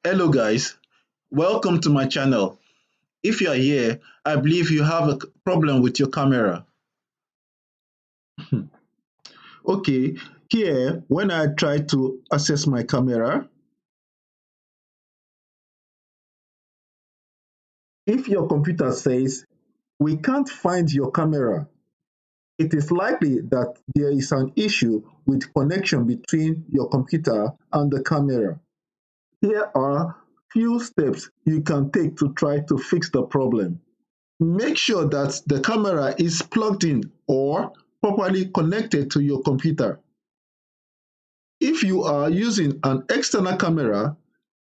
Hello guys, welcome to my channel. If you are here, I believe you have a problem with your camera. Okay, here when I try to access my camera, if your computer says we can't find your camera, it is likely that there is an issue with connection between your computer and the camera. Here are few steps you can take to try to fix the problem. Make sure that the camera is plugged in or properly connected to your computer. If you are using an external camera,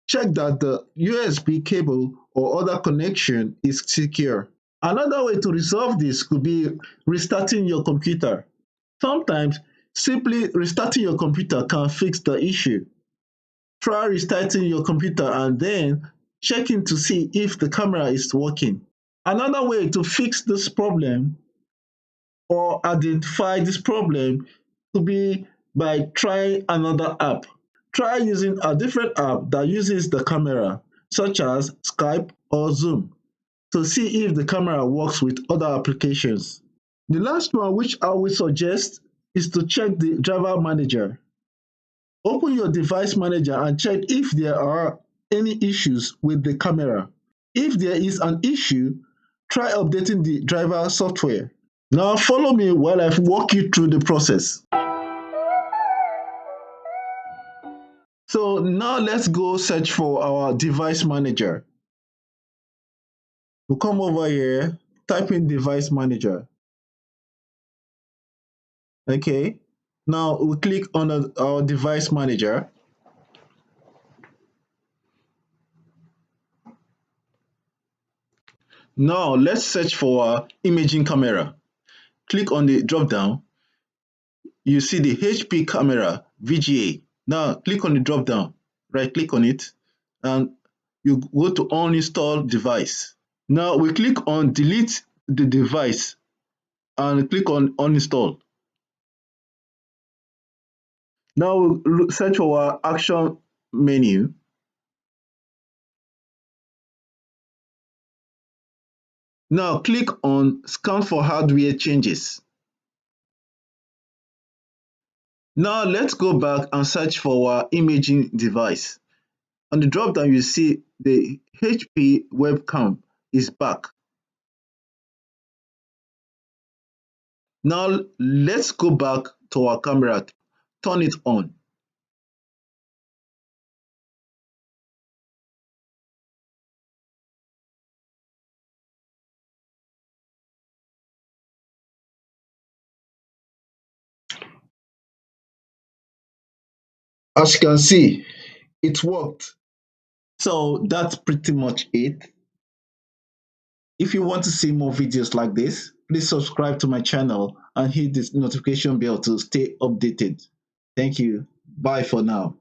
check that the USB cable or other connection is secure. Another way to resolve this could be restarting your computer. Sometimes simply restarting your computer can fix the issue. Try restarting your computer and then checking to see if the camera is working. Another way to fix this problem or identify this problem could be by trying another app. Try using a different app that uses the camera, such as Skype or Zoom, to see if the camera works with other applications. The last one which I will suggest is to check the driver manager. Open your device manager and check if there are any issues with the camera. If there is an issue, try updating the driver software. Now follow me while I walk you through the process. So now let's go search for our device manager. We'll come over here, type in device manager. Okay, now we click on our device manager. Now let's search for our imaging camera. Click on the drop down. You see the HP camera VGA. Now click on the drop down, right click on it, and you go to uninstall device. Now we click on delete the device and click on uninstall. Now we'll search for our action menu. Now click on scan for hardware changes. Now let's go back and search for our imaging device. On the drop down you see the HP webcam is back. Now let's go back to our camera, turn it on. As you can see, it worked. So that's pretty much it. If you want to see more videos like this, please subscribe to my channel and hit this notification bell to stay updated. Thank you. Bye for now.